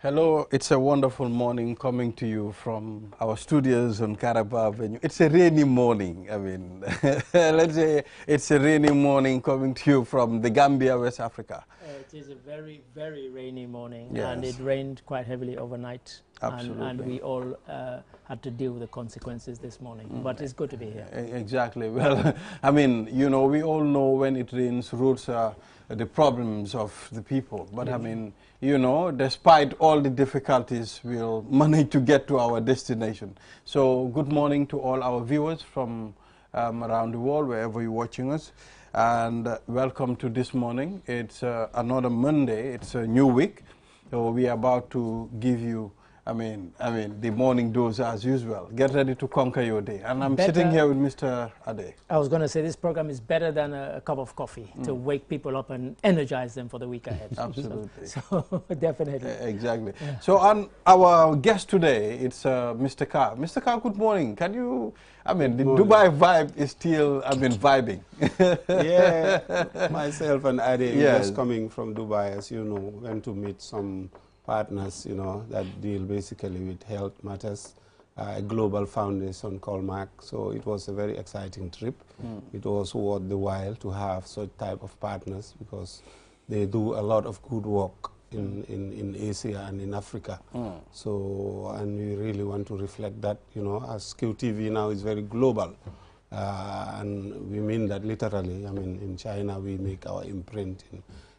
Hello, it's a wonderful morning coming to you from our studios on Caraba Avenue. It's a rainy morning. I mean, let's say it's a rainy morning coming to you from the Gambia, West Africa. It is a very, very rainy morning, Yes. and it rained quite heavily overnight. Absolutely. And we all had to deal with the consequences this morning. But it's good to be here. Exactly. Well, I mean, you know, we all know when it rains, roads are the problems of the people. But I mean, you know, despite all the difficulties, we'll manage to get to our destination. So good morning to all our viewers from around the world, wherever you're watching us. And welcome to this morning. It's another Monday. It's a new week. So we are about to give you I mean, the morning dose as usual. Get ready to conquer your day. And I'm sitting here with Mr. Ade. I was going to say this program is better than a cup of coffee to wake people up and energize them for the week ahead. Absolutely. So definitely. Exactly. Yeah. So on our guest today, it's Mr. Carr. Mr. Carr, good morning. Can you, I mean, the Dubai vibe is still, I mean, vibing. Yeah, myself and Ade, Yes. just coming from Dubai, as you know, went to meet some partners, you know, that deal basically with health matters, a global foundation called MAC. So it was a very exciting trip. It was worth the while to have such type of partners because they do a lot of good work in Asia and in Africa. So, and we really want to reflect that, you know, as QTV now is very global. And we mean that literally. I mean, in China, we make our imprint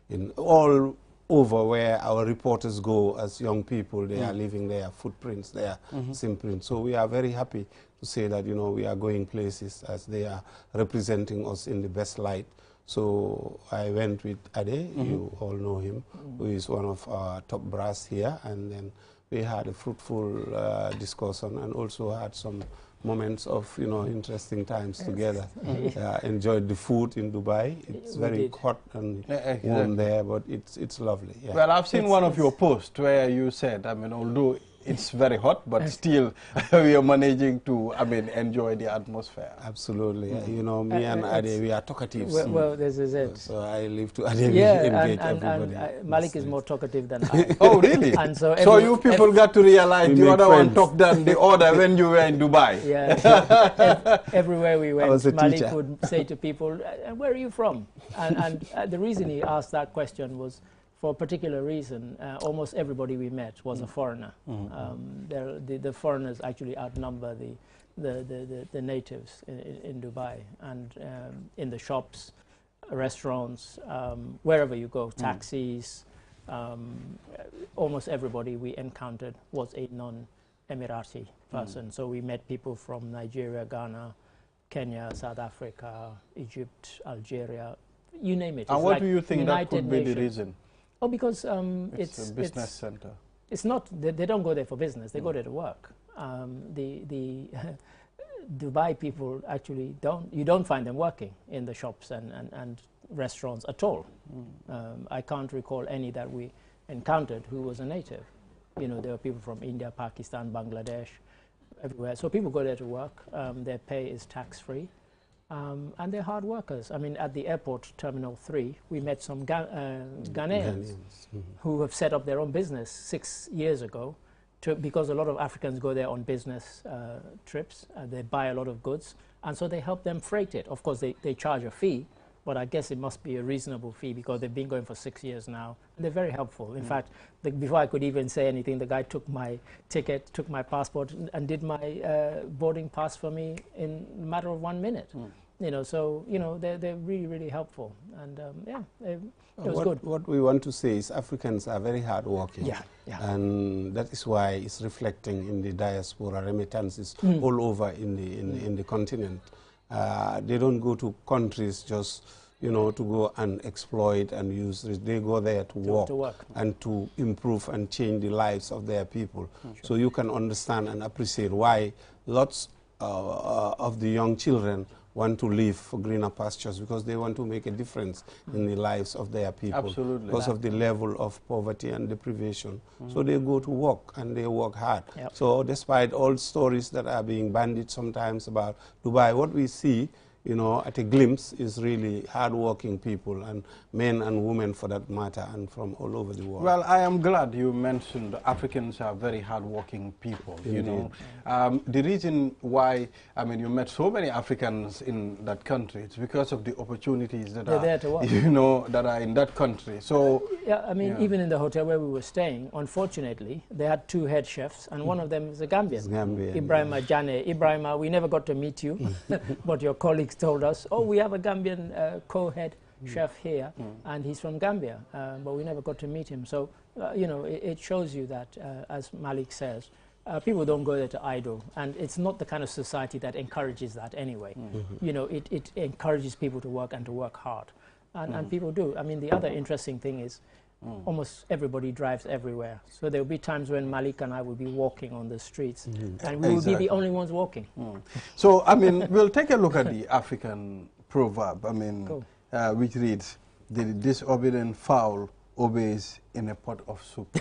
in all over where our reporters go as young people. They are leaving their footprints, their imprints. So we are very happy to say that, you know, we are going places as they are representing us in the best light. So I went with Ade, you all know him, who is one of our top brass here. And then we had a fruitful discussion and also had some moments of, you know, interesting times together. Enjoyed the food in Dubai. It's very hot and warm there, but it's lovely. Yeah. Well, I've seen one of your posts where you said, I mean, although it's very hot, but still we are managing to, I mean, enjoy the atmosphere. Absolutely. You know, me and Ade, we are talkatives. Well, this is it. So I leave to Ade, Yeah, engage and everybody. Malik is more talkative than I. Oh, really? And so You people got to realize We the make other one friends. talked than the other when you were in Dubai. Yeah, everywhere we went, was a Malik teacher. would say to people, "Where are you from?" And the reason he asked that question was for a particular reason. Almost everybody we met was a foreigner. The foreigners actually outnumber the natives in Dubai, and in the shops, restaurants, wherever you go, taxis. Almost everybody we encountered was a non-Emirati person. So we met people from Nigeria, Ghana, Kenya, South Africa, Egypt, Algeria, you name it. And It's what like do you think that United could be the Nations. reason? Oh, because It's a business center. it's not, they don't go there for business, they go there to work. The Dubai people actually you don't find them working in the shops and restaurants at all. I can't recall any that we encountered who was a native. You know, there were people from India, Pakistan, Bangladesh, everywhere. So people go there to work. Their pay is tax-free. And they're hard workers. I mean, at the airport, Terminal 3, we met some Ghanaians who have set up their own business 6 years ago because a lot of Africans go there on business trips. They buy a lot of goods, and so they help them freight it. Of course, they charge a fee, but I guess it must be a reasonable fee because they've been going for 6 years now. And they're very helpful. In fact, before I could even say anything, the guy took my ticket, took my passport, and did my boarding pass for me in a matter of 1 minute. You know, so, you know, they're really, really helpful. And, yeah, it was good. What we want to say is Africans are very hardworking. Yeah. And that is why it's reflecting in the diaspora remittances all over in the continent. They don't go to countries just, you know, to go and exploit and use. They go there to work and to improve and change the lives of their people. Sure. So you can understand and appreciate why lots of the young children want to live for greener pastures, because they want to make a difference in the lives of their people. Absolutely. Because of the level of poverty and deprivation. So they go to work and they work hard. Yep. So despite all stories that are being bandied sometimes about Dubai, what we see you know, at a glimpse, is really hard-working people, and men and women for that matter, and from all over the world. Well, I am glad you mentioned Africans are very hard-working people. Indeed. You know, the reason why, I mean, you met so many Africans in that country, it's because of the opportunities that They're there to work. you know, that are in that country. So yeah, I mean, even in the hotel where we were staying, unfortunately, they had 2 head chefs, and one of them is a Gambian. Ibrahima Jane. Ibrahima, we never got to meet you, but your colleagues told us, oh, we have a Gambian co-head chef here, and he's from Gambia, but we never got to meet him. So, you know, it shows you that, as Malik says, people don't go there to idle, and it's not the kind of society that encourages that anyway. You know, it encourages people to work and to work hard, and people do. I mean, the other interesting thing is almost everybody drives everywhere. So there will be times when Malik and I will be walking on the streets, and we will be the only ones walking. So, I mean, we'll take a look at the African proverb, I mean, which reads, the disobedient fowl obeys in a pot of soup.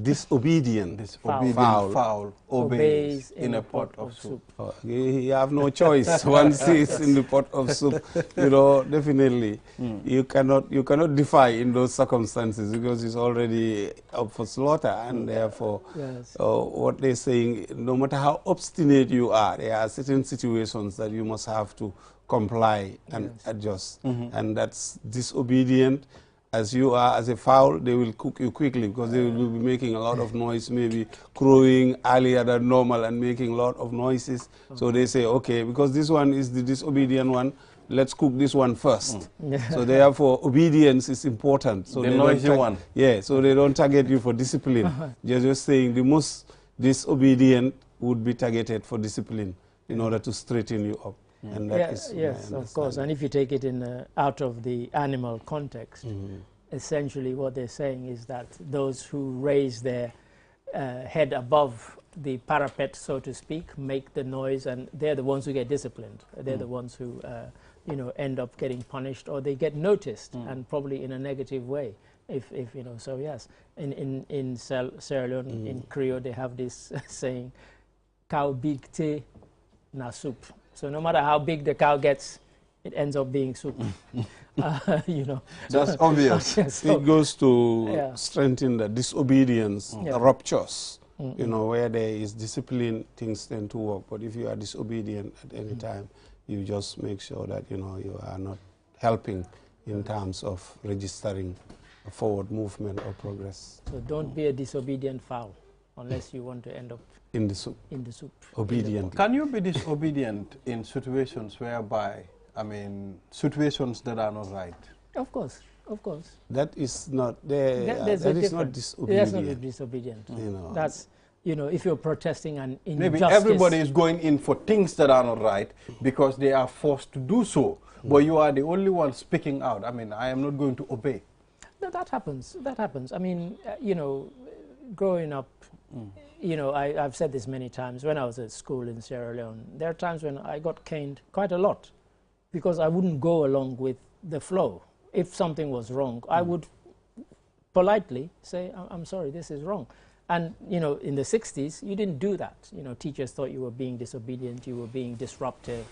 Disobedient fowl obeys in a pot of soup. Oh, you have no choice. Once it's in the pot of soup, you know, definitely you cannot defy in those circumstances, because it's already up for slaughter, and therefore what they're saying, no matter how obstinate you are, there are certain situations that you must have to comply and adjust, and that's disobedient. As you are, as a fowl, they will cook you quickly, because they will be making a lot of noise, maybe crowing earlier than normal and making a lot of noises. So they say, okay, because this one is the disobedient one, let's cook this one first. So therefore, obedience is important. So the noisy one. Yeah, so they don't target you for discipline. They're just saying the most disobedient would be targeted for discipline in order to straighten you up. And that is yes, of course. And if you take it in out of the animal context, essentially what they're saying is that those who raise their head above the parapet, so to speak, make the noise, and they're the ones who get disciplined. They're the ones who, you know, end up getting punished, or they get noticed, and probably in a negative way. If you know, so yes, in Sierra Leone, in Creole, they have this saying, "Cow big te na soup." So no matter how big the cow gets, it ends up being soup. You know, that's obvious. So it goes to strengthen the disobedience, the ruptures. You know, where there is discipline, things tend to work. But if you are disobedient at any time, you just make sure that, you know, you are not helping in terms of registering a forward movement or progress. So don't be a disobedient fowl unless you want to end up in the soup. In the soup. Obedient. Can you be disobedient in situations whereby, I mean, situations that are not right? Of course, of course. That is not there. That is not disobedient. That's not disobedient. You know, that's, you know, if you're protesting an injustice. Maybe everybody is going in for things that are not right because they are forced to do so, but you are the only one speaking out. I mean, I am not going to obey. No, that happens. That happens. I mean, you know, growing up, you know, I've said this many times. When I was at school in Sierra Leone, there are times when I got caned quite a lot because I wouldn't go along with the flow. If something was wrong, I would politely say, I'm sorry, this is wrong. And, you know, in the 60s, you didn't do that. You know, teachers thought you were being disobedient, you were being disruptive,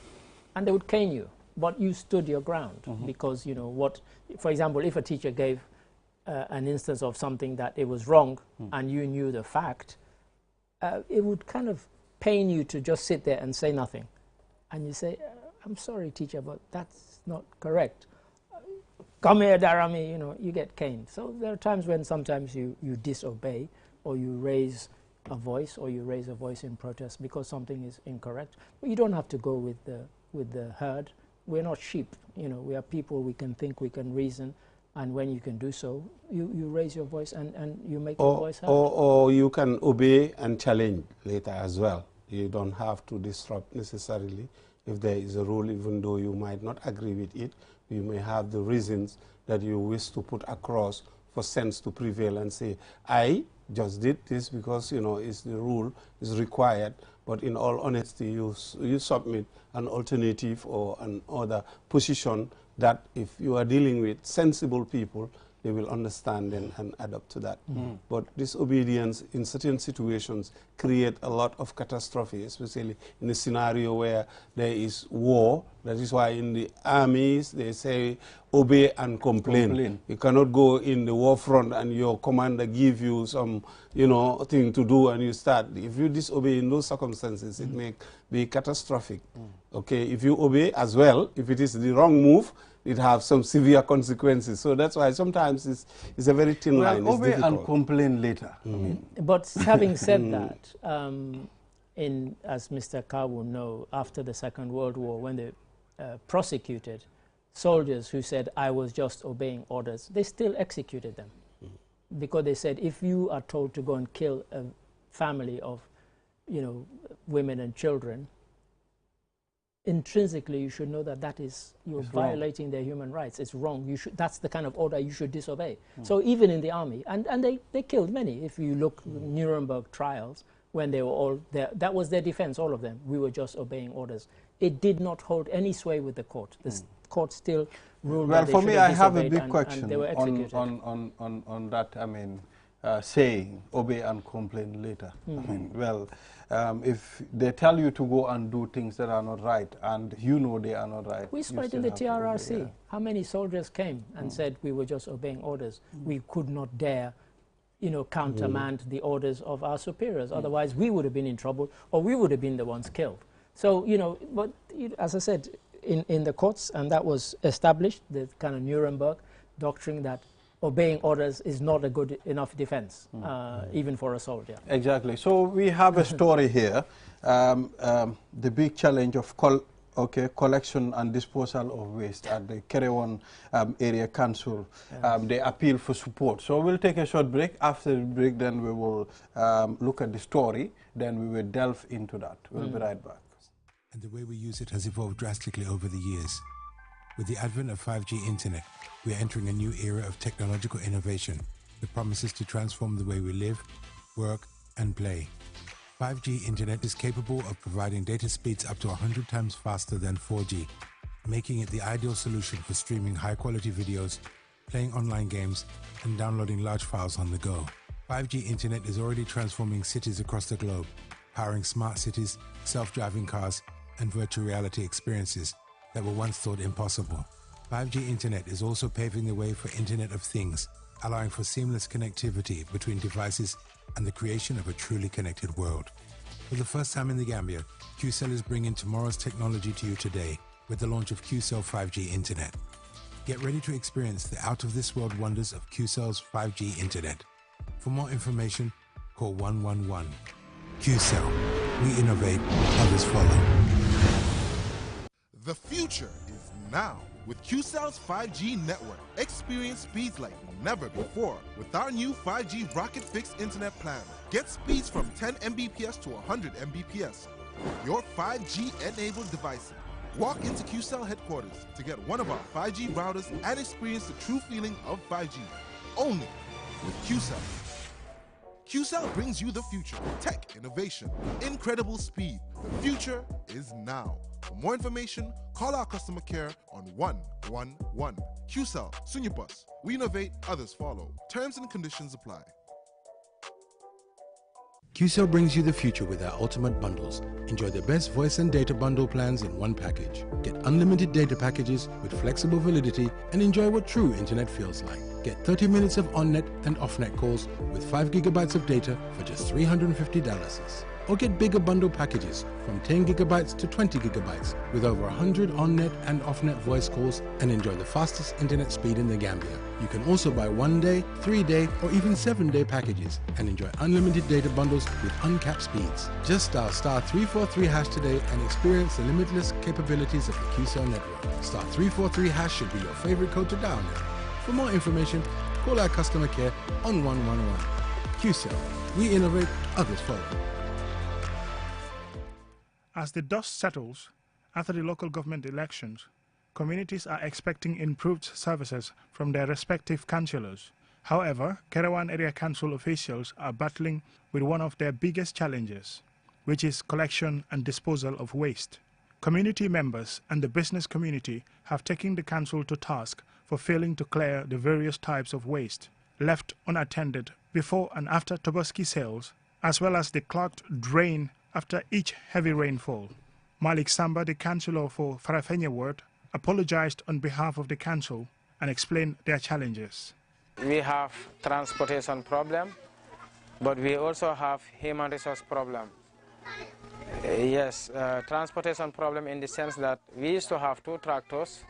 and they would cane you. But you stood your ground because, you know, what, for example, if a teacher gave an instance of something that it was wrong and you knew the fact, it would kind of pain you to just sit there and say nothing. And you say, I'm sorry, teacher, but that's not correct. Come here, Darami, you know, you get caned. So there are times when sometimes you disobey, or you raise a voice, or you raise a voice in protest because something is incorrect. But you don't have to go with the herd. We're not sheep, you know, we are people, we can think, we can reason. And when you can do so, you raise your voice and you make your voice heard. Or you can obey and challenge later as well. You don't have to disrupt necessarily. If there is a rule, even though you might not agree with it, you may have the reasons that you wish to put across for sense to prevail and say, I just did this because, you know, it's the rule, is required, but in all honesty, you submit an alternative or an other position that if you are dealing with sensible people, they will understand and adapt to that. But disobedience in certain situations create a lot of catastrophe, especially in a scenario where there is war. That is why in the armies they say obey and complain. You cannot go in the war front and your commander give you some, thing to do and you start. If you disobey in those circumstances, it may be catastrophic. Okay, if you obey as well, if it is the wrong move, it have some severe consequences. So that's why sometimes it's a very thin line. Well, obey and complain later. But having said that, as Mr. Carr will know, after the Second World War, when they prosecuted soldiers who said, I was just obeying orders, they still executed them. Because they said, if you are told to go and kill a family of, women and children, intrinsically you should know that you're violating their human rights. It's wrong. That's the kind of order you should disobey. So even in the army, and they killed many. If you look at Nuremberg trials, when they were all there, that was their defense, all of them. We were just obeying orders. It did not hold any sway with the court. The court still ruled. Well, that for me, I have a big and question they were executed. on that. I mean, saying obey and complain later. I mean, if they tell you to go and do things that are not right, and they are not right. We saw it in the TRRC. How many soldiers came and said we were just obeying orders? We could not dare, countermand the orders of our superiors. Otherwise, we would have been in trouble, or we would have been the ones killed. So, but as I said, in the courts, and that was established, the kind of Nuremberg doctrine that obeying orders is not a good enough defense, even for a soldier. Exactly. So we have a story here, the big challenge of collection and disposal of waste at the Kerewan Area Council. They appeal for support. So we'll take a short break. After the break, then we will look at the story. Then we will delve into that. We'll be right back. And the way we use it has evolved drastically over the years. With the advent of 5G internet, we are entering a new era of technological innovation that promises to transform the way we live, work, and play. 5G internet is capable of providing data speeds up to 100 times faster than 4G, making it the ideal solution for streaming high-quality videos, playing online games, and downloading large files on the go. 5G internet is already transforming cities across the globe, powering smart cities, self-driving cars, and virtual reality experiences that were once thought impossible. 5G internet is also paving the way for Internet of Things, allowing for seamless connectivity between devices and the creation of a truly connected world. For the first time in the Gambia, QCell is bringing tomorrow's technology to you today with the launch of QCell 5G internet. Get ready to experience the out-of-this-world wonders of QCell's 5G internet. For more information, call 111. QCell. We innovate, others follow. The future is now with QCell's 5G network. Experience speeds like never before with our new 5G Rocket Fix internet plan. Get speeds from 10 Mbps to 100 Mbps. Your 5G-enabled device. Walk into QCell headquarters to get one of our 5G routers and experience the true feeling of 5G. Only with QCell. QCell brings you the future. Tech, innovation, incredible speed. The future is now. For more information, call our customer care on 111. QCell, Sunyabus. We innovate, others follow. Terms and conditions apply. QCell brings you the future with our ultimate bundles. Enjoy the best voice and data bundle plans in one package. Get unlimited data packages with flexible validity and enjoy what true internet feels like. Get 30 minutes of on-net and off-net calls with 5 gigabytes of data for just $350. Or get bigger bundle packages from 10 gigabytes to 20 gigabytes with over 100 on-net and off-net voice calls and enjoy the fastest internet speed in the Gambia. You can also buy 1-day, 3-day or even 7-day packages and enjoy unlimited data bundles with uncapped speeds. Just dial *343# today and experience the limitless capabilities of the QCell network. *343# should be your favorite code to dial now. For more information, call our customer care on 111. QCell. We innovate, others follow. As the dust settles after the local government elections, communities are expecting improved services from their respective councillors. However, Kerewan Area Council officials are battling with one of their biggest challenges, which is collection and disposal of waste. Community members and the business community have taken the council to task for failing to clear the various types of waste left unattended before and after Tobaski sales, as well as the clogged drain after each heavy rainfall. Malik Samba, the councillor for Farafenni Ward, apologized on behalf of the council and explained their challenges. We have transportation problem, but we also have human resource problem. Yes, transportation problem in the sense that we used to have 2 tractors,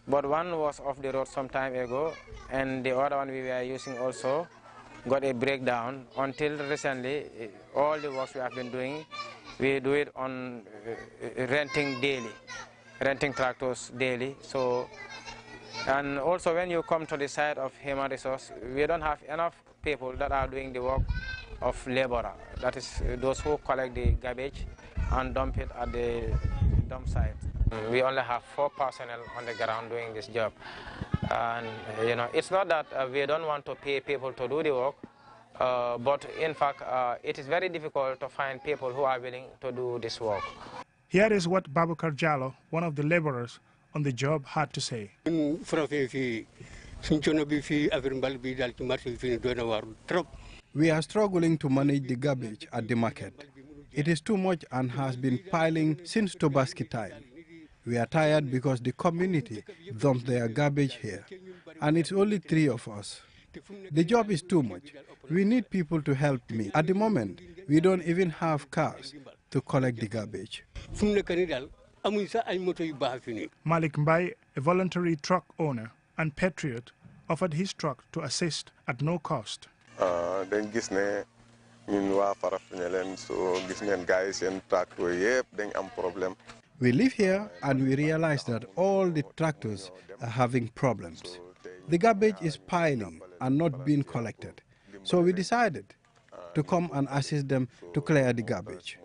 but one was off the road some time ago, and the other one we were using also got a breakdown. Until recently, all the works we have been doing, we do it on renting daily, renting tractors daily. So, and also when you come to the side of human resource, we don't have enough people that are doing the work of laborer. That is those who collect the garbage and dump it at the dump site. We only have 4 personnel on the ground doing this job. And you know, it's not that we don't want to pay people to do the work, but in fact, it is very difficult to find people who are willing to do this work. Here is what Babukar Jallo, one of the laborers on the job, had to say. We are struggling to manage the garbage at the market. It is too much and has been piling since Tobaski time. We are tired because the community dumps their garbage here, and it's only 3 of us. The job is too much. We need people to help me. At the moment, we don't even have cars to collect the garbage. Malik Mbai, a voluntary truck owner and patriot, offered his truck to assist at no cost. We live here and we realize that all the tractors are having problems. The garbage is piling and not being collected. So we decided to come and assist them to clear the garbage.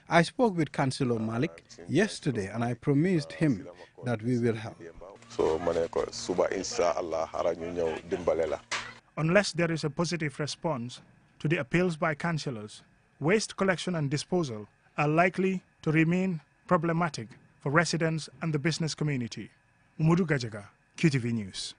I spoke with Councillor Malik yesterday and I promised him that we will help. Unless there is a positive response to the appeals by councillors, waste collection and disposal are likely to remain problematic for residents and the business community. Umudu Gajaga, QTV News.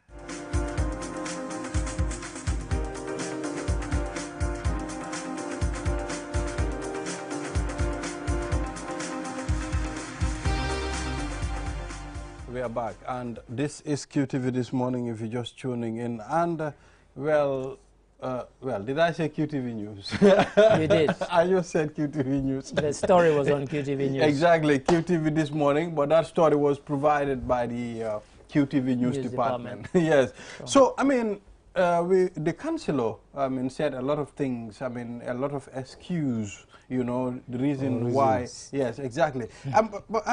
We are back, and this is QTV This Morning if you're just tuning in. And, well, did I say QTV News? You did. I just said QTV News. The story was on QTV News. Exactly, QTV This Morning, but that story was provided by the QTV News Department. Yes. Sure. So, I mean, the councillor, said a lot of things, a lot of excuse, you know, the reason why. Yes, exactly. But,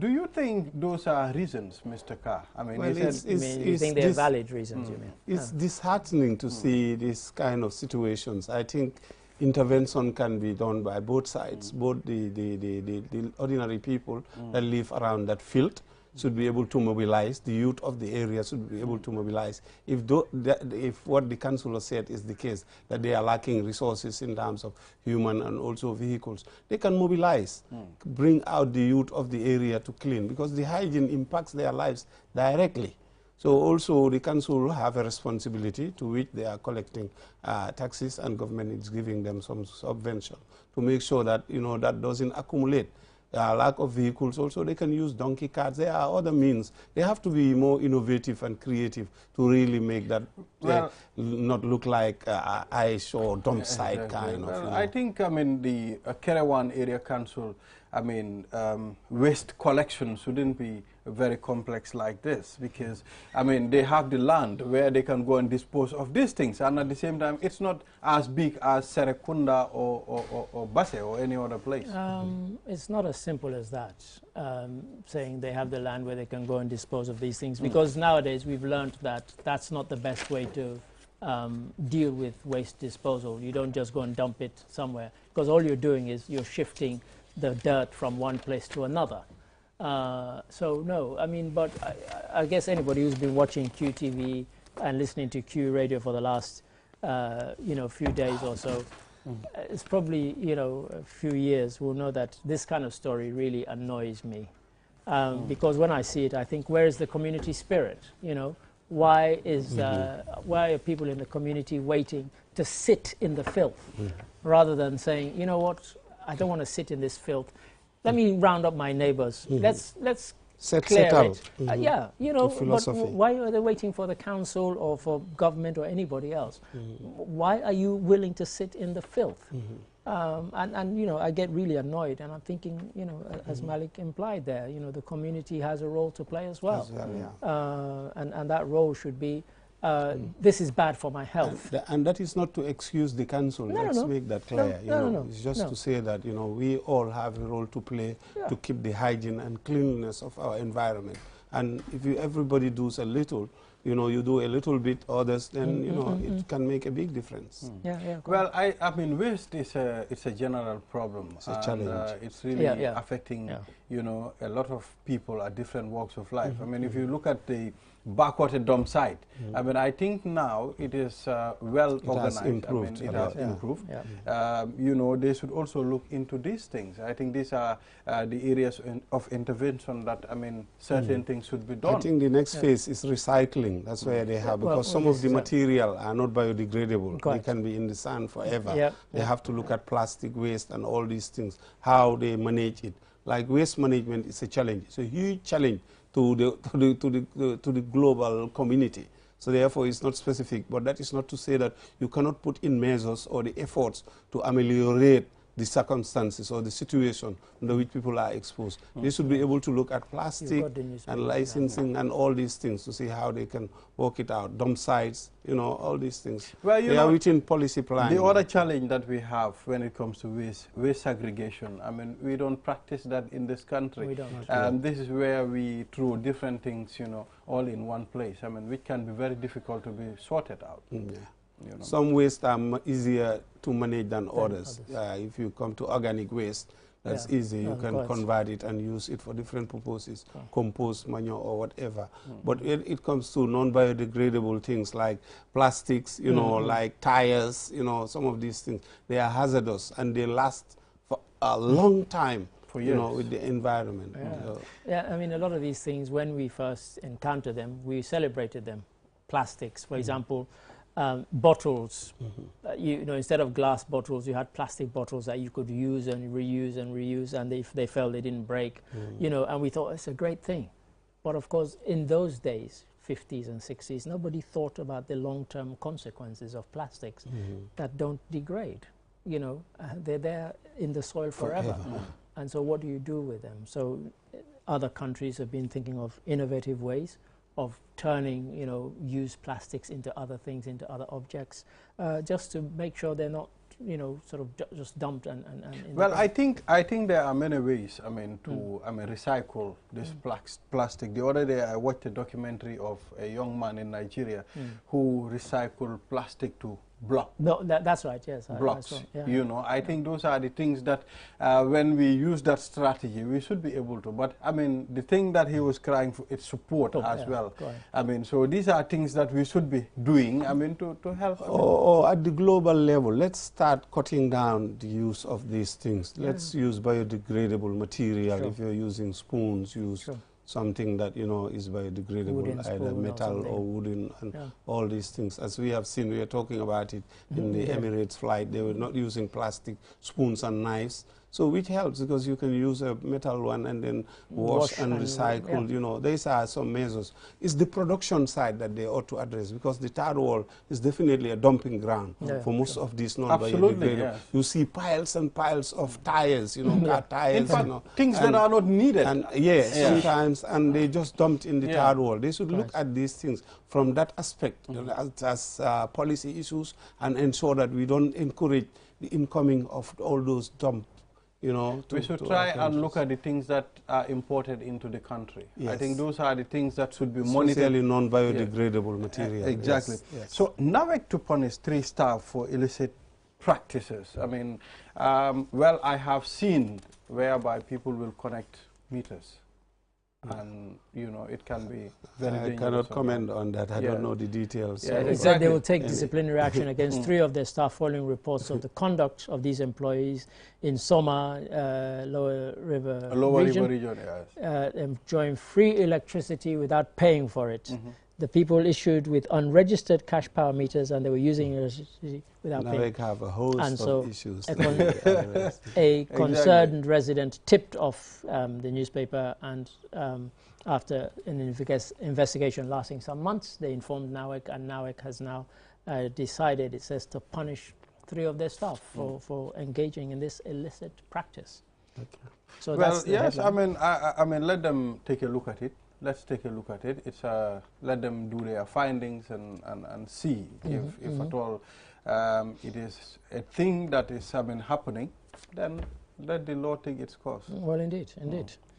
do you think those are reasons, Mr. Carr? Well, you think they're valid reasons, you mean? It's disheartening to see this kind of situations. I think intervention can be done by both sides, both the ordinary people that live around that field should be able to mobilize, the youth of the area should be able to mobilize. If what the councillor said is the case, that they are lacking resources in terms of human and also vehicles, they can mobilize, bring out the youth of the area to clean, because the hygiene impacts their lives directly. So also the council have a responsibility to which they are collecting taxes, and government is giving them some subvention to make sure that, you know, that doesn't accumulate. Lack of vehicles also, they can use donkey carts. There are other means. They have to be more innovative and creative to really make that not look like ice or dump site kind of. Well, I think, the Kerewan Area Council, waste collection shouldn't be very complex like this, because, they have the land where they can go and dispose of these things, and at the same time, it's not as big as Serekunda or Basse or any other place. It's not as simple as that, saying they have the land where they can go and dispose of these things, because nowadays we've learned that that's not the best way to deal with waste disposal. You don't just go and dump it somewhere, because all you're doing is you're shifting the dirt from one place to another. So no, but I guess anybody who's been watching QTV and listening to Q Radio for the last few days or so, it's probably a few years will know that this kind of story really annoys me. Because when I see it, I think, where is the community spirit? You know, why are people in the community waiting to sit in the filth rather than saying, you know what, I don't want to sit in this filth. Let me round up my neighbors. Let's clear it. Yeah, you know, but why are they waiting for the council or for government or anybody else? Why are you willing to sit in the filth? And, you know, I get really annoyed, and I'm thinking, you know, as Malik implied there, you know, the community has a role to play as well. And that role should be, this is bad for my health. And that is not to excuse the council. Let's make that clear. It's just to say that, you know, we all have a role to play to keep the hygiene and cleanliness of our environment. And if everybody does a little, you know, you do a little bit, others, then, you know, it can make a big difference. Well, I mean, waste is it's a general problem. It's a challenge. It's really affecting, you know, a lot of people at different walks of life. I mean, if you look at the backwater dump site, I mean, I think now it is well organized. Improved. I mean, it has improved. You know, they should also look into these things. I think these are the areas of intervention that, I mean, certain things should be done. I think the next phase is recycling. That's where they have, because some of the material are not biodegradable. They can be in the sand forever. They have to look at plastic waste and all these things, how they manage it. Like waste management is a challenge. It's a huge challenge to the global community. So therefore it's not specific, but that is not to say that you cannot put in measures or the efforts to ameliorate the circumstances or the situation under which people are exposed. They should be able to look at plastic and licensing and all these things to see how they can work it out. Dump sites, you know, all these things. Well, they are within policy planning. The other challenge that we have when it comes to waste segregation, I mean, we don't practice that in this country. We don't. This is where we throw different things, you know, all in one place. I mean, which can be very difficult to be sorted out. You know. Some waste are easier to manage than others. If you come to organic waste, that's easy. You can convert it and use it for different purposes, compost, manure, or whatever. But it comes to non-biodegradable things like plastics, you know, like tires, you know, some of these things. They are hazardous and they last for a long time, you know, with the environment. I mean, a lot of these things, when we first encountered them, we celebrated them. Plastics, for example. Bottles, you know, instead of glass bottles, you had plastic bottles that you could use and reuse, and if they fell, they didn't break, you know, and we thought it's a great thing. But of course, in those days, 50s and 60s, nobody thought about the long-term consequences of plastics that don't degrade, you know, they're there in the soil forever. And so what do you do with them? So other countries have been thinking of innovative ways of turning, you know, used plastics into other things, into other objects, just to make sure they're not, you know, sort of just dumped and well, I think there are many ways, I mean, to recycle this plastic. The other day I watched a documentary of a young man in Nigeria who recycled plastic to block. No, that's right, yes. Blocks, you know, I think those are the things that when we use that strategy, we should be able to. But, I mean, the thing that he was crying for is support as well. I mean, so these are things that we should be doing, I mean, to help. Or at the global level, let's start cutting down the use of these things. Let's use biodegradable material. If you're using spoons, use something that, you know, is biodegradable, either metal or wooden, and all these things. As we have seen, we are talking about it in the Emirates flight. They were not using plastic spoons and knives. So which helps, because you can use a metal one and then wash and recycle, you know. These are some measures. It's the production side that they ought to address, because the third world is definitely a dumping ground for most of these non-biodegradable. You see piles and piles of tires, you know, car tires. In fact, you know, things that are not needed. And sometimes, and they just dumped in the third world. They should look at these things from that aspect, as policy issues, and ensure that we don't encourage the incoming of all those dump. You know, we should try and look at the things that are imported into the country. I think those are the things that should be monitored. Especially non-biodegradable material. Exactly. So NAVEC to punish 3 staff for illicit practices. I mean, well, I have seen whereby people will connect meters. and you know it can be very dangerous. I cannot comment on that. I don't know the details. Yeah, they said they will take disciplinary action against 3 of their staff following reports of the conduct of these employees in Soma, Lower River region, enjoying free electricity without paying for it. The people issued with unregistered cash power meters, and they were using electricity without paying. Now they have a host of issues. A concerned resident tipped off the newspaper, and after an investigation lasting some months, they informed NAWEC, and NAWEC has now decided, it says, to punish 3 of their staff for engaging in this illicit practice. Okay. So well, yes, I mean, let them take a look at it. Let's take a look at it. It's let them do their findings and see if at all it is a thing that is happening. Then let the law take its course. Well, indeed.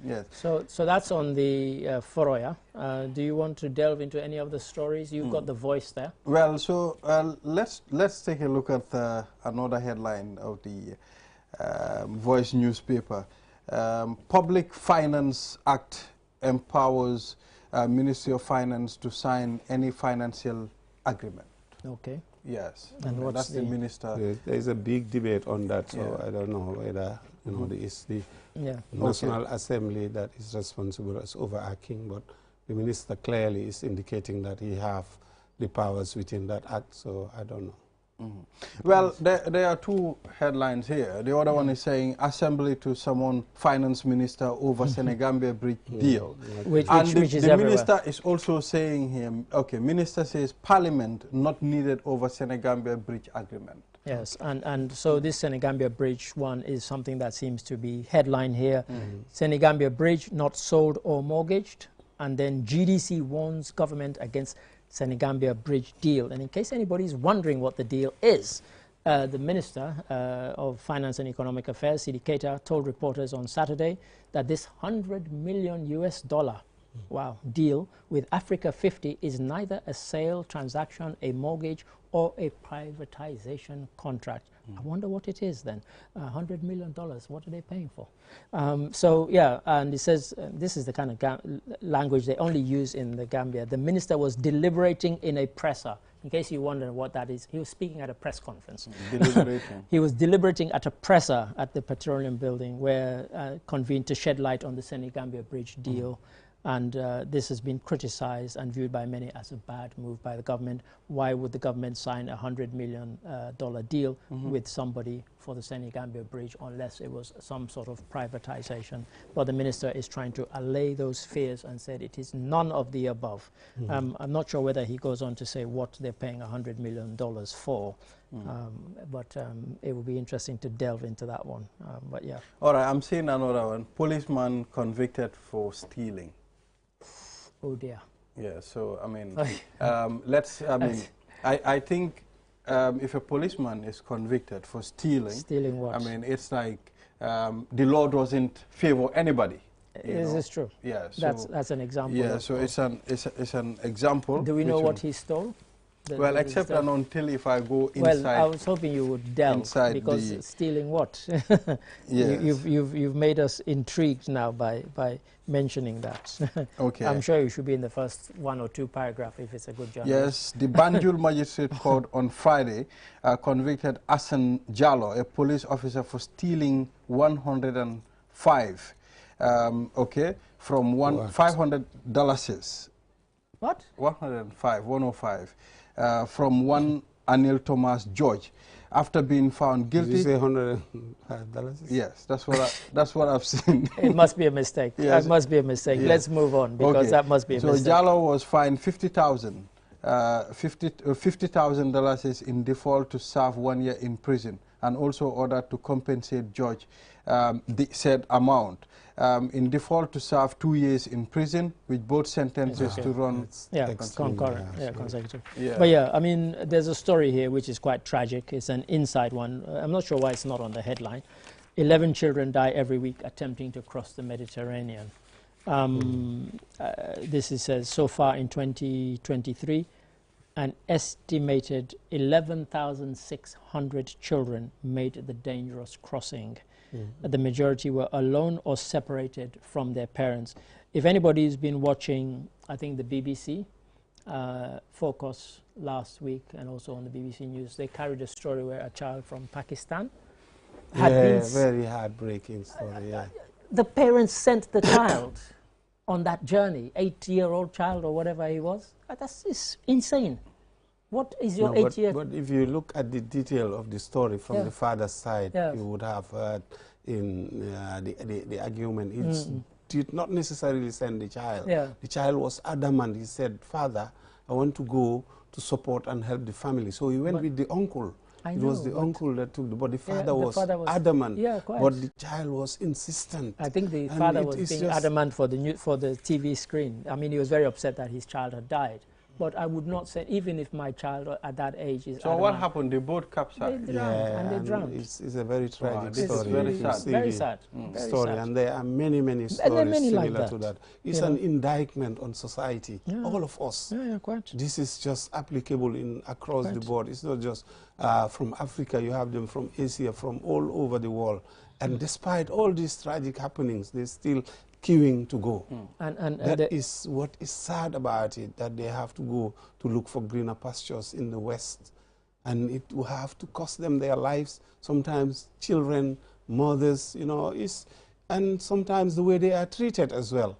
Yes. So that's on the Foroya. Do you want to delve into any of the stories? You've got the Voice there. Well, so let's take a look at another headline of the Voice newspaper. Public Finance Act empowers Ministry of Finance to sign any financial agreement. Okay. Yes. And what's that's the minister. There is a big debate on that, so I don't know whether it's the National Assembly that is responsible as overarching, but the minister clearly is indicating that he have the powers within that act, so I don't know. Well, there are 2 headlines here. The other one is saying Assembly to summon Finance Minister over Senegambia Bridge deal. Which is the minister is also saying here, okay, minister says Parliament not needed over Senegambia Bridge agreement. Yes, and so this Senegambia Bridge one is something that seems to be headline here. Senegambia Bridge not sold or mortgaged, and then GDC warns government against Senegambia Bridge deal. And in case anybody is wondering what the deal is, the Minister of Finance and Economic Affairs, Sidi Keita, told reporters on Saturday that this $100 million deal with Africa 50 is neither a sale transaction, a mortgage, or a privatization contract. I wonder what it is then. $100 million, what are they paying for? So yeah, and he says this is the kind of language they only use in the Gambia. The minister was deliberating in a presser. In case you wonder what that is, he was speaking at a press conference. Deliberating. He was deliberating at a presser at the Petroleum Building, where convened to shed light on the Senegambia Bridge deal. And this has been criticized and viewed by many as a bad move by the government. Why would the government sign a $100 million deal with somebody for the Senegambia Bridge unless it was some sort of privatization? But the minister is trying to allay those fears and said it is none of the above. I'm not sure whether he goes on to say what they're paying $100 million for. But it will be interesting to delve into that one. But yeah. All right, I'm seeing another one. Policeman convicted for stealing. Oh dear. Yeah, so I mean, I think if a policeman is convicted for stealing what? I mean, it's like the law doesn't favor anybody. This is true. Yeah, so that's an example. Yeah, so it's an example. Do we know what he stole? Well, except and until if I go inside. Well, I was hoping you would delve, because stealing what? Yes. You've made us intrigued now by mentioning that. Okay. I'm sure you should be in the first 1 or 2 paragraphs if it's a good journalist. Yes, the Banjul Magistrate Court on Friday convicted Asan Jallo, a police officer, for stealing 105. From $500. What? 105. From one Anil Thomas George, after being found guilty. Did you say $105? Yes, that's what I've seen. It must be a mistake. Yes. That must be a mistake. Yes. Let's move on, because that must be a mistake. So Jallo was fined $50,000. $50,000 is in default to serve 1 year in prison, and also ordered to compensate George the said amount. In default to serve 2 years in prison, with both sentences to run concurrent, consecutive. Yeah. But yeah, I mean, there's a story here which is quite tragic. It's an inside one. I'm not sure why it's not on the headline. 11 children die every week attempting to cross the Mediterranean. This says so far in 2023, an estimated 11,600 children made the dangerous crossing. The majority were alone or separated from their parents. if anybody's been watching, I think the BBC Focus last week and also on the BBC News, they carried a story where a child from Pakistan had been very heartbreaking story. The parents sent the child on that journey, 8-year-old child or whatever he was. That's insane. What is your 8-year? But if you look at the detail of the story from the father's side, you would have heard in the argument. It did not necessarily send the child. The child was adamant. He said, "Father, I want to go to support and help the family." So he went with the uncle. It was the uncle that took the, but the father, was adamant. But the child was insistent. I think the father was being adamant for the TV screen. I mean, he was very upset that his child had died. But I would not say, even if my child at that age is. So what happened? They both capsized. They drowned, and they drowned. It's a very tragic story. Very sad. Very sad. Story, and there are many stories similar to that. It's an indictment on society, all of us. Quite. This is just applicable across the board. It's not just from Africa. You have them from Asia, from all over the world. And despite all these tragic happenings, they still queuing to go. And that is what is sad about it, that they have to go to look for greener pastures in the West. And it will have to cost them their lives, sometimes children, mothers, you know, and sometimes the way they are treated as well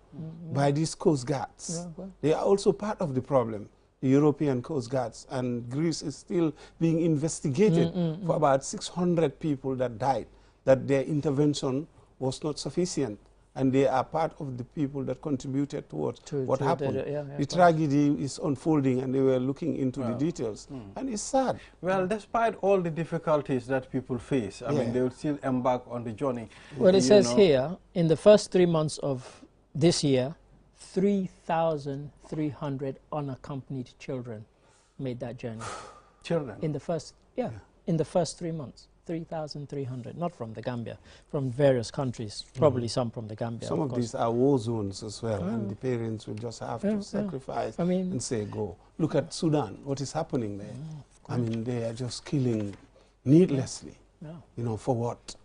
by these coast guards. They are also part of the problem, the European coast guards. And Greece is still being investigated for about 600 people that died, that their intervention was not sufficient. And they are part of the people that contributed towards what happened. The tragedy is unfolding, and they were looking into the details. And it's sad. Well, despite all the difficulties that people face, I mean, they will still embark on the journey. Well, it says here, in the first 3 months of this year, 3,300 unaccompanied children made that journey. Children? In the first, in the first 3 months. 3,300, not from the Gambia, from various countries, probably some from the Gambia. Some of these are war zones as well, and the parents will just have to sacrifice and say, go. Look at Sudan, what is happening there. I mean, they are just killing needlessly, you know, for what?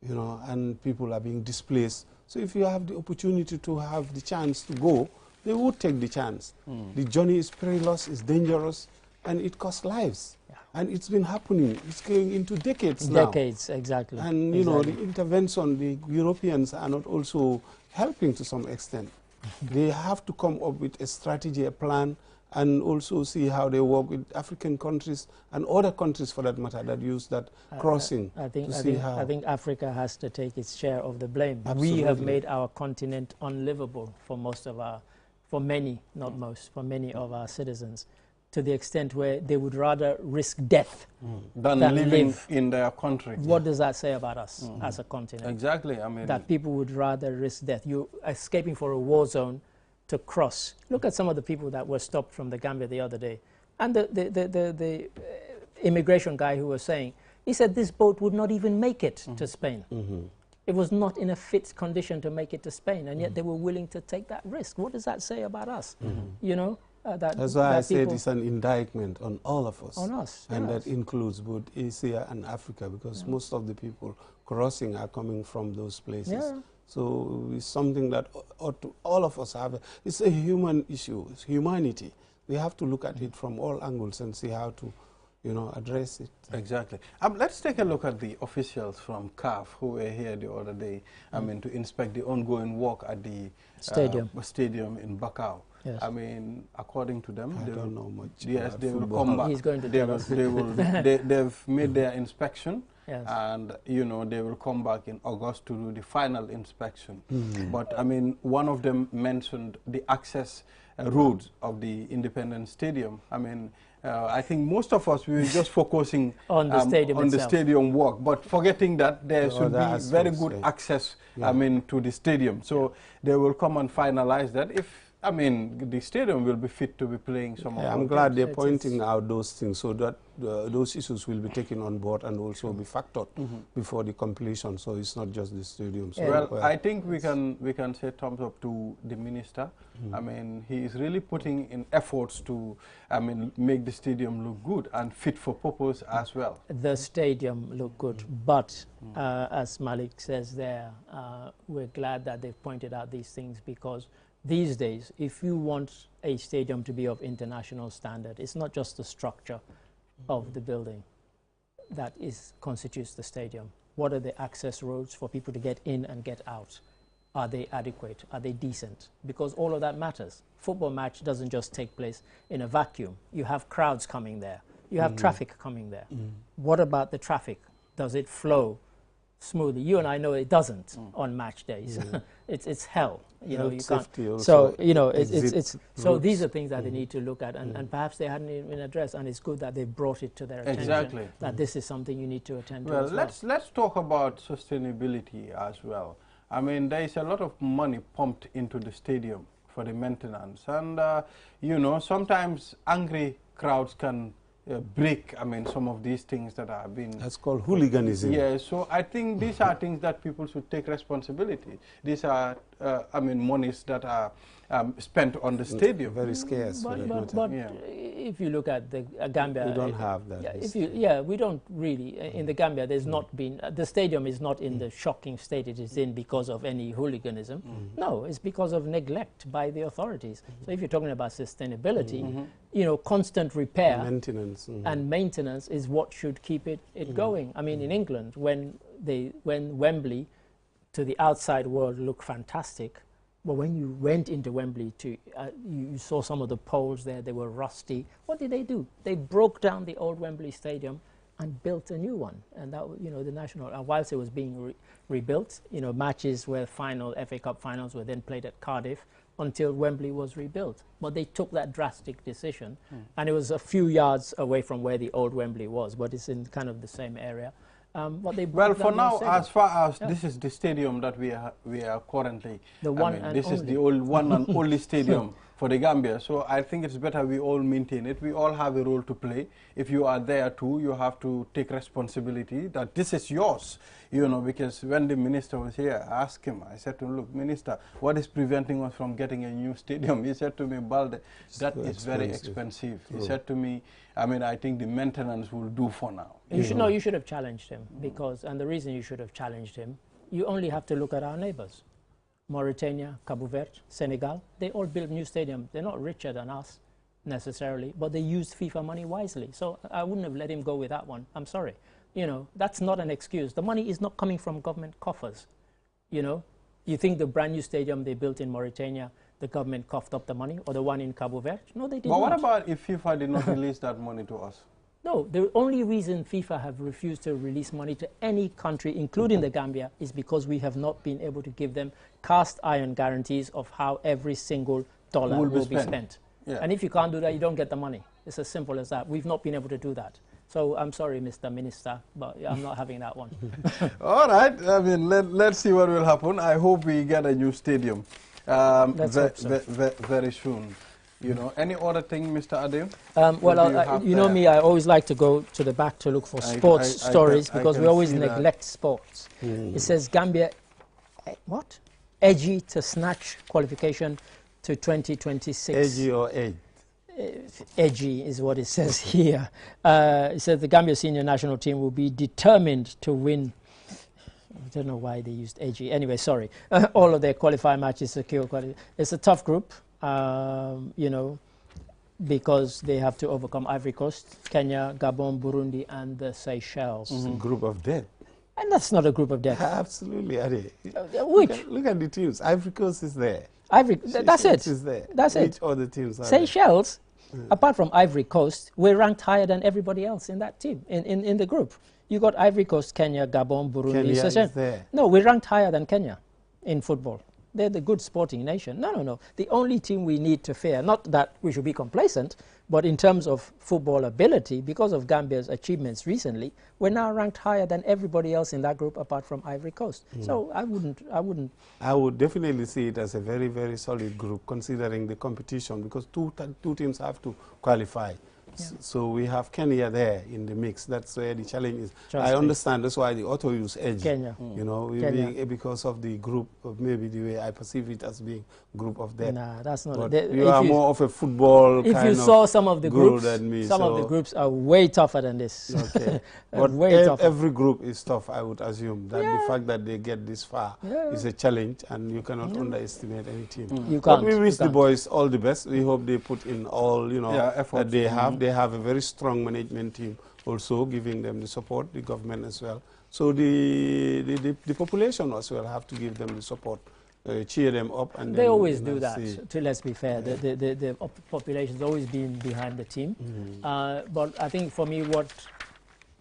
You know, and people are being displaced. So if you have the opportunity to have the chance to go, they would take the chance. The journey is perilous, it's dangerous, and it costs lives. And it's been happening. It's going into decades now. Decades, exactly. And, you know, the intervention, the Europeans are not also helping to some extent. They have to come up with a strategy, a plan, and also see how they work with African countries and other countries, for that matter, that use that crossing. I think Africa has to take its share of the blame. Absolutely. We have made our continent unlivable for most of our, for many, not most, for many of our citizens, to the extent where they would rather risk death than living in their country. What does that say about us as a continent? Exactly. I mean, that people would rather risk death. You're escaping for a war zone to cross. Look at some of the people that were stopped from the Gambia the other day. And the immigration guy who was saying, he said this boat would not even make it to Spain. It was not in a fit condition to make it to Spain, and yet they were willing to take that risk. What does that say about us? You know? That's why I said it's an indictment on all of us. On us. And that includes both Asia and Africa, because most of the people crossing are coming from those places. So it's something that all of us have. It's a human issue. It's humanity. We have to look at it from all angles and see how to, you know, address it. Exactly. Let's take a look at the officials from CAF who were here the other day, I mean, to inspect the ongoing work at the stadium in Bakau. Yes. I mean, according to them, I don't know much. Yes, they will come back. He's going to tell us. They've made their inspection, and you know, they will come back in August to do the final inspection. But I mean, one of them mentioned the access roads of the Independence Stadium. I mean, I think most of us, we were just focusing on the stadium on the stadium work, but forgetting that there should be very good access, I mean, to the stadium. So they will come and finalize that. I mean, the stadium will be fit to be playing some of the I'm glad they're pointing out those things, so that those issues will be taken on board and also be factored before the completion, so it's not just the stadium. So well, I think we can say thumbs up to the minister. I mean, he is really putting in efforts to, I mean, make the stadium look good and fit for purpose as well. The stadium look good, but as Malik says there, we're glad that they've pointed out these things, because these days, if you want a stadium to be of international standard, it's not just the structure of the building that constitutes the stadium. What are the access roads for people to get in and get out? Are they adequate? Are they decent? Because all of that matters. Football match doesn't just take place in a vacuum. You have crowds coming there. You have traffic coming there. What about the traffic? Does it flow smoothly? You and I know it doesn't on match days. It's hell. You know, you can't. So you know, so these are things that they need to look at, and perhaps they hadn't even addressed. And it's good that they brought it to their attention. Exactly. That this is something you need to attend to. Well, as well. let's talk about sustainability as well. I mean, there is a lot of money pumped into the stadium for the maintenance, and you know, sometimes angry crowds can break, I mean, some of these things that are being... That's called hooliganism. Yeah, so I think these are things that people should take responsibility. These are, I mean, monies that are spent on the stadium. Very scarce. But if you look at the Gambia... We don't have that. We don't really. In the Gambia, there's not been... the stadium is not in the shocking state it is in because of any hooliganism. No, it's because of neglect by the authorities. So if you're talking about sustainability, you know, constant repair and maintenance is what should keep it going. I mean, in England, when Wembley to the outside world looked fantastic, but when you went into Wembley, you saw some of the poles there, they were rusty. What did they do? They broke down the old Wembley Stadium and built a new one. And that, you know, the national, whilst it was being rebuilt, you know, matches where FA Cup finals were then played at Cardiff until Wembley was rebuilt. But they took that drastic decision, and it was a few yards away from where the old Wembley was, but it's in kind of the same area. Well, for now, as far as this is the stadium that we are currently, this is the one and only stadium for the Gambia. So I think it's better we all maintain it. We all have a role to play. If you are there too, you have to take responsibility that this is yours. You know, because when the minister was here, I asked him, I said to him, look, minister, what is preventing us from getting a new stadium? He said to me, Balde, that is very expensive. He said to me, I mean, I think the maintenance will do for now. You should know, you should have challenged him, because, and the reason you should have challenged him, you only have to look at our neighbors. Mauritania, Cabo Verde, Senegal, they all built new stadiums. They're not richer than us necessarily, but they used FIFA money wisely. So I wouldn't have let him go with that one. I'm sorry. You know, that's not an excuse. The money is not coming from government coffers. You know, you think the brand new stadium they built in Mauritania, the government coughed up the money, or the one in Cabo Verde? No, they did not. But what about if FIFA did not release that money to us? No, the only reason FIFA have refused to release money to any country, including the Gambia, is because we have not been able to give them cast iron guarantees of how every single dollar will be spent. Yeah. And if you can't do that, you don't get the money. It's as simple as that. We've not been able to do that. So I'm sorry, Mr. Minister, but I'm not having that one. All right. I mean, let's see what will happen. I hope we get a new stadium very soon. You know, any other thing, Mr. Adem? Well, you know me, I always like to go to the back to look for sports stories because we always neglect sports. It says Gambia, what? Edgy to snatch qualification to 2026. Edgy or age? Edgy is what it says here. It says the Gambia senior national team will be determined to win. I don't know why they used edgy. Anyway, sorry. All of their qualifier matches secure. It's a tough group. You know, because they have to overcome Ivory Coast, Kenya, Gabon, Burundi, and the Seychelles. Group of death. And that's not a group of death. Absolutely, Ade. Which? Look at the teams. Ivory Coast is there. That's it. Is there. That's Which other teams are Seychelles, apart from Ivory Coast, we're ranked higher than everybody else in that team, in the group. You got Ivory Coast, Kenya, Gabon, Burundi, Seychelles. Is there. No, we're ranked higher than Kenya in football. They're the good sporting nation. No. The only team we need to fear, not that we should be complacent, but in terms of football ability, because of Gambia's achievements recently, we're now ranked higher than everybody else in that group apart from Ivory Coast. So I wouldn't. I would definitely see it as a very, very solid group considering the competition, because two teams have to qualify So we have Kenya there in the mix. That's where the challenge is. Trust I me. understand that's why the auto use edge. Kenya. You know, because of the group, of maybe the way I perceive it as being group of death. Nah, that's not. But you are more of a football if kind you saw some of the groups, than me, some of the groups are way tougher than this. Okay. But every group is tough, I would assume. That the fact that they get this far is a challenge, and you cannot underestimate any team. You but can't. we wish the boys all the best. We hope they put in all, you know, that they have. They have a very strong management team also, giving them the support, the government as well. So the population as well have to give them the support. Cheer them up, and they always do that. Let's be fair, the population's always been behind the team. But I think for me, what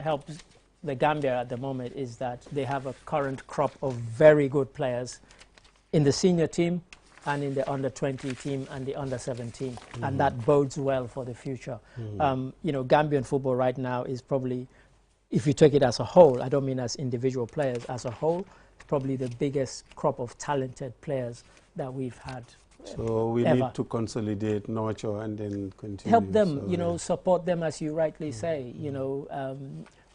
helps the Gambia at the moment is that they have a current crop of very good players in the senior team and in the under-20 team and the under-17, and that bodes well for the future. You know, Gambian football right now is probably, if you take it as a whole, I don't mean as individual players, as a whole, probably the biggest crop of talented players that we've had. So we need to consolidate, nurture, and then continue. Help them, you know, support them, as you rightly say. You know,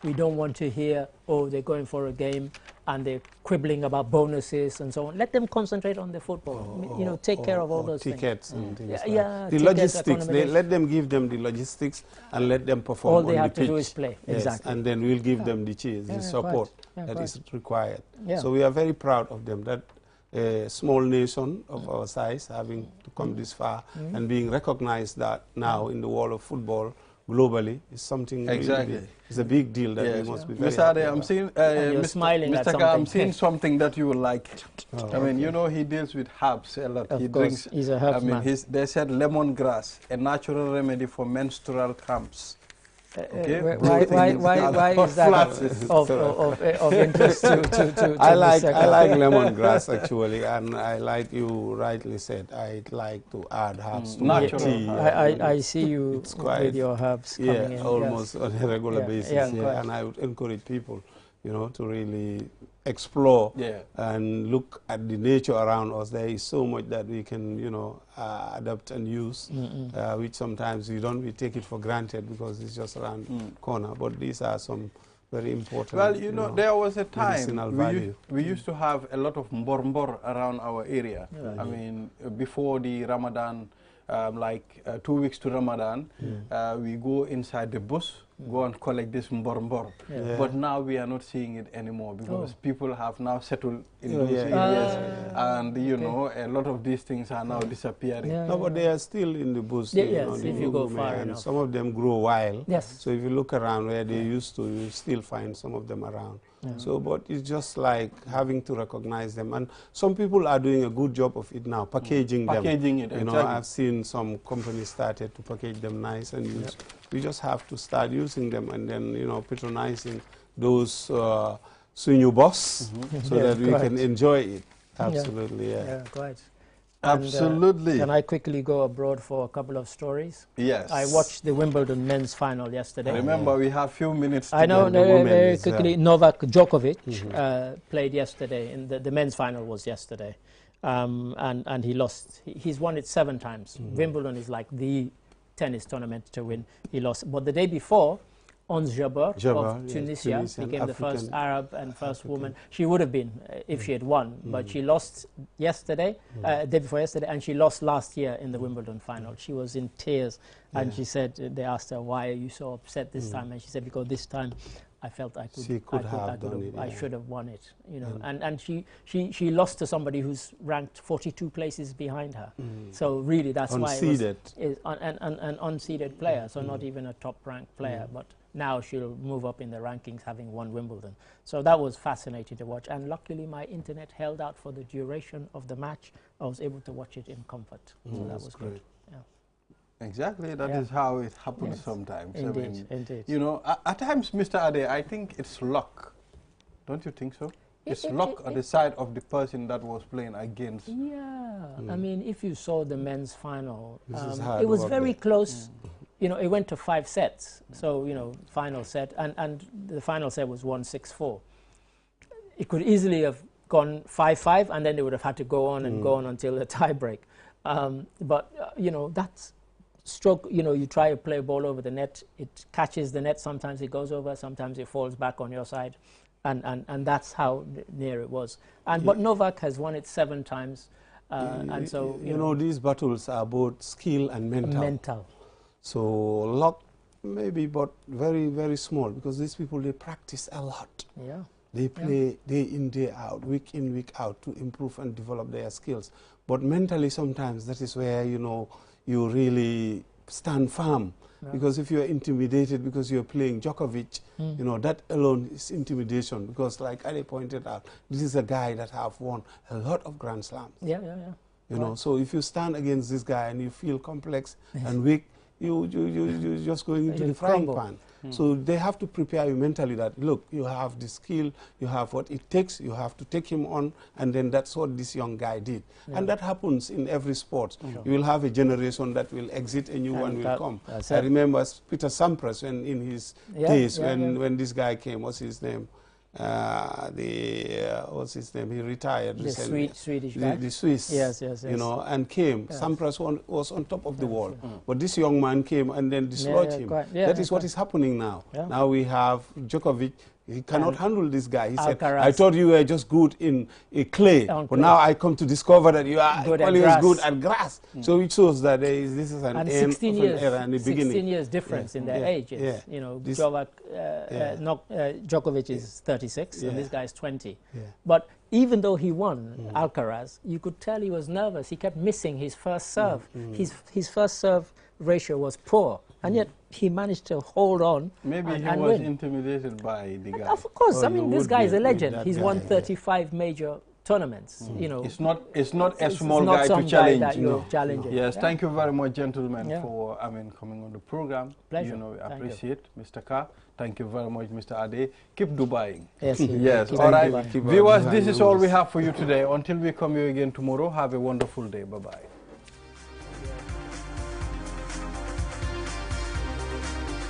we don't want to hear, oh, they're going for a game and they're quibbling about bonuses and so on. Let them concentrate on the football. You know, take care of all those tickets things. And things like the logistics, let them give them the logistics and let them perform all they on have the to do pitch. is play. Yes, exactly. and then we'll give them the cheers, the support that is required. So we are very proud of them. That a small nation of our size having to come this far and being recognized that now in the world of football globally is something really, it's a big deal that we must be very happy I'm seeing, you're smiling at something. I'm seeing something that you will like. I mean, you know, he deals with herbs a lot. Of he course, drinks. he's a herbs man. They said lemongrass, a natural remedy for menstrual cramps. Okay. Why is that of interest to I like lemongrass actually, and I like you rightly said. I like to add herbs to my tea. I see you with your herbs coming in. Almost on a regular basis. And I would encourage people, you know, to really explore and look at the nature around us. There is so much that we can, you know, adapt and use, which sometimes we take it for granted because it's just around the corner. But these are some very important. Well, you know, there was a time we used to have a lot of mbor around our area. I mean, before the Ramadan, like 2 weeks to Ramadan, we go inside the bush, go and collect this mbor. But now we are not seeing it anymore because people have now settled in those areas, and you know, a lot of these things are now disappearing. No, but they are still in the bush. If you go far and enough. some of them grow wild. So if you look around where they used to, you still find some of them around. So, but it's just like having to recognize them, and some people are doing a good job of it now, packaging them. You know, I've seen some companies started to package them nice and use. We just have to start using them and then, you know, patronizing those senior boss so that we can enjoy it. Absolutely, quite. Absolutely. Can I quickly go abroad for a couple of stories? Yes. I watched the Wimbledon men's final yesterday. Remember, we have few minutes to I know, very quickly, Novak Djokovic played yesterday, and the men's final was yesterday. And he lost. He's won it 7 times. Wimbledon is like the tennis tournament to win. He lost. But the day before, Ons Jabeur of Tunisia became the first Arab and first woman. She would have been if she had won, but she lost yesterday, day before yesterday, and she lost last year in the Wimbledon final. She was in tears, and she said, they asked her, why are you so upset this time? And she said, because this time I felt I should have won it, you know. And she lost to somebody who's ranked 42 places behind her. So really, that's why it was an unseeded player, so not even a top-ranked player, but now she'll move up in the rankings having won Wimbledon. So that was fascinating to watch. And luckily, my internet held out for the duration of the match. I was able to watch it in comfort. So that was good. Exactly, that is how it happens sometimes. Indeed, indeed. You know, at times, Mr. Ade, I think it's luck. Don't you think so? It's luck on the side of the person that was playing against. I mean, if you saw the men's final, it was very close. You know, it went to 5 sets. So, you know, final set, and the final set was 1-6-4. It could easily have gone 5-5, and then they would have had to go on and go on until the tie break. But, you know, that's stroke, you know, you try to play a ball over the net, it catches the net, sometimes it goes over, sometimes it falls back on your side, and that's how near it was. And but Novak has won it 7 times, and so you know these battles are both skill and mental. So luck maybe, but very, very small, because these people, they practice a lot. Yeah. They play day in, day out, week in, week out, to improve and develop their skills. But mentally, sometimes that is where, you know, you really stand firm. Yeah. Because if you are intimidated because you're playing Djokovic, you know, that alone is intimidation. Because like Ali pointed out, this is a guy that have won a lot of Grand Slams. Yeah. You know, so if you stand against this guy and you feel complex and weak, you're just going into the frying pan. So they have to prepare you mentally that, look, you have the skill, you have what it takes, you have to take him on, and then that's what this young guy did. Yeah. And that happens in every sport. Sure. You will have a generation that will exit, a new one will come. I remember Peter Sampras, when in his days, when this guy came, what's his name? What's his name? He retired recently. Swedish guy? The Swiss. Yes. You know, and came. Yes. Sampras was on top of the world. But this young man came and then dislodged him. That is what is happening now. Yeah. Now we have Djokovic. He cannot handle this guy. He said, I thought you were just good in clay, but now I come to discover that you are always good at grass. So it shows that this is an end of an era and the beginning. 16 years difference in their ages. You know, Djokovic is 36 and this guy is 20. But even though he won Alcaraz, you could tell he was nervous. He kept missing his first serve. His first serve ratio was poor, and yet he managed to hold on. Maybe and he was win. Intimidated by the guy. Of course, I mean, this guy is a legend. He's won 35 major tournaments. You know, it's not a small guy to challenge. That you're challenging. Yes, thank you very much, gentlemen, for coming on the program. Pleasure. You know, we appreciate Mr. Carr. Thank you very much, Mr. Ade. Keep Dubai. Yes. Yes. All right, viewers, this is all we have for you today. Until we come here again tomorrow, have a wonderful day. Bye bye.